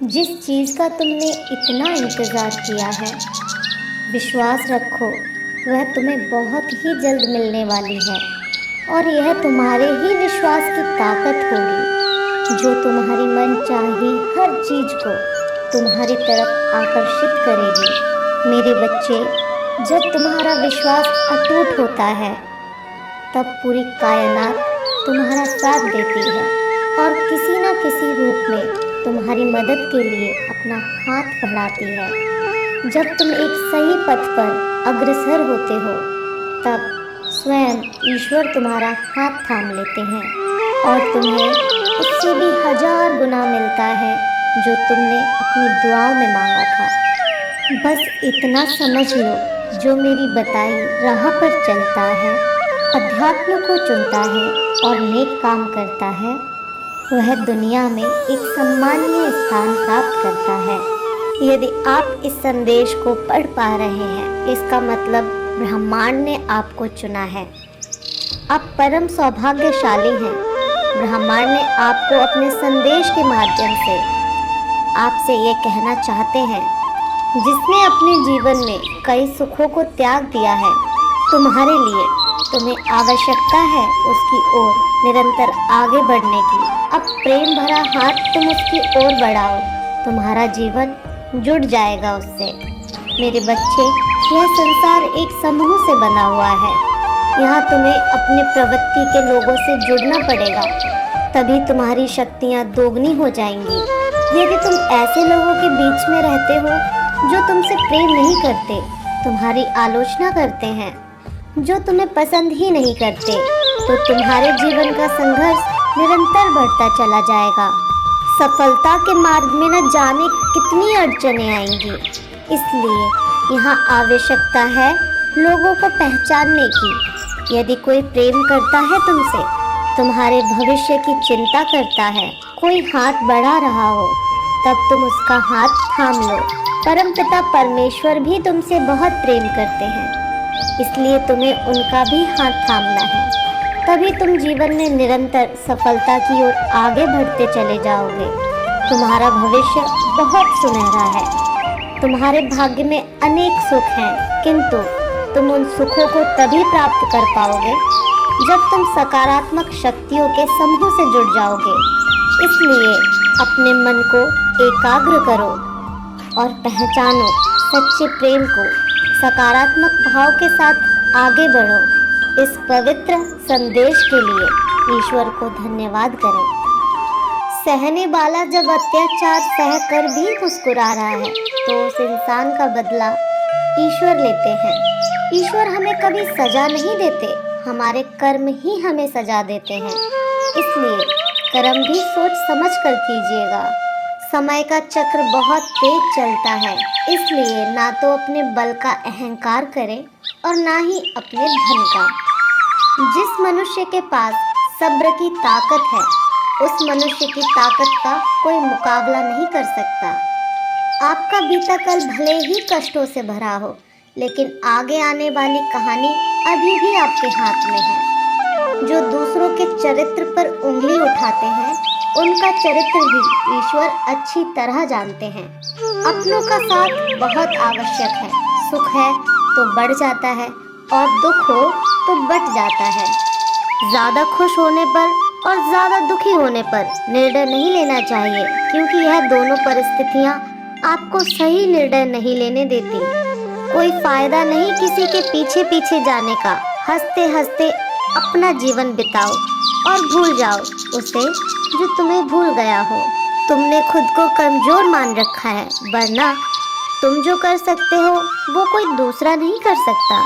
जिस चीज़ का तुमने इतना इंतज़ार किया है, विश्वास रखो वह तुम्हें बहुत ही जल्द मिलने वाली है। और यह तुम्हारे ही विश्वास की ताकत होगी जो तुम्हारी मनचाही हर चीज़ को तुम्हारी तरफ आकर्षित करेगी। मेरे बच्चे, जब तुम्हारा विश्वास अटूट होता है तब पूरी कायनात तुम्हारा साथ देती है और किसी न किसी रूप में तुम्हारी मदद के लिए अपना हाथ बढ़ाती है। जब तुम एक सही पथ पर अग्रसर होते हो तब स्वयं ईश्वर तुम्हारा हाथ थाम लेते हैं और तुम्हें उससे भी 1000 गुना मिलता है जो तुमने अपनी दुआओं में मांगा था। बस इतना समझ लो, जो मेरी बताई राह पर चलता है, अध्यात्म को चुनता है और नेक काम करता है, वह दुनिया में एक सम्माननीय स्थान प्राप्त करता है। यदि आप इस संदेश को पढ़ पा रहे हैं, इसका मतलब ब्रह्मांड ने आपको चुना है। आप परम सौभाग्यशाली हैं। ब्रह्मांड ने आपको अपने संदेश के माध्यम से आपसे ये कहना चाहते हैं, जिसने अपने जीवन में कई सुखों को त्याग दिया है तुम्हारे लिए, तुम्हें आवश्यकता है उसकी ओर निरंतर आगे बढ़ने की। अब प्रेम भरा हाथ तुम उसकी ओर बढ़ाओ, तुम्हारा जीवन जुड़ जाएगा उससे। मेरे बच्चे, यह संसार एक समूह से बना हुआ है। यहाँ तुम्हें अपनी प्रवृत्ति के लोगों से जुड़ना पड़ेगा, तभी तुम्हारी शक्तियाँ दोगुनी हो जाएंगी। यदि तुम ऐसे लोगों के बीच में रहते हो जो तुमसे प्रेम नहीं करते, तुम्हारी आलोचना करते हैं, जो तुम्हें पसंद ही नहीं करते, तो तुम्हारे जीवन का संघर्ष निरंतर बढ़ता चला जाएगा। सफलता के मार्ग में न जाने कितनी अड़चनें आएंगी। इसलिए यहाँ आवश्यकता है लोगों को पहचानने की। यदि कोई प्रेम करता है तुमसे, तुम्हारे भविष्य की चिंता करता है, कोई हाथ बढ़ा रहा हो, तब तुम उसका हाथ थाम लो। परमपिता परमेश्वर भी तुमसे बहुत प्रेम करते हैं, इसलिए तुम्हें उनका भी हाथ थामना है। तभी तुम जीवन में निरंतर सफलता की ओर आगे बढ़ते चले जाओगे। तुम्हारा भविष्य बहुत सुनहरा है। तुम्हारे भाग्य में अनेक सुख हैं, किंतु तुम उन सुखों को तभी प्राप्त कर पाओगे जब तुम सकारात्मक शक्तियों के समूह से जुड़ जाओगे। इसलिए अपने मन को एकाग्र करो और पहचानो सच्चे प्रेम को। सकारात्मक भाव के साथ आगे बढ़ो। इस पवित्र संदेश के लिए ईश्वर को धन्यवाद करें। सहने वाला जब अत्याचार सहकर भी मुस्कुरा रहा है, तो उस इंसान का बदला ईश्वर लेते हैं। ईश्वर हमें कभी सजा नहीं देते, हमारे कर्म ही हमें सजा देते हैं। इसलिए कर्म भी सोच समझ कर कीजिएगा। समय का चक्र बहुत तेज चलता है, इसलिए ना तो अपने बल का अहंकार करें और ना ही अपने धन का। जिस मनुष्य के पास सब्र की ताकत है, उस मनुष्य की ताकत का कोई मुकाबला नहीं कर सकता। आपका बीता कल भले ही कष्टों से भरा हो, लेकिन आगे आने वाली कहानी अभी भी आपके हाथ में है। जो दूसरों के चरित्र पर उंगली उठाते हैं, उनका चरित्र भी ईश्वर अच्छी तरह जानते हैं। अपनों का साथ बहुत आवश्यक है। सुख है तो बढ़ जाता है और दुख हो तो बट जाता है। ज़्यादा खुश होने पर और ज़्यादा दुखी होने पर निर्णय नहीं लेना चाहिए, क्योंकि यह दोनों परिस्थितियाँ आपको सही निर्णय नहीं लेने देती। कोई फ़ायदा नहीं किसी के पीछे पीछे जाने का। हंसते हंसते अपना जीवन बिताओ और भूल जाओ उसे जो तुम्हें भूल गया हो। तुमने खुद को कमज़ोर मान रखा है, वरना तुम जो कर सकते हो वो कोई दूसरा नहीं कर सकता।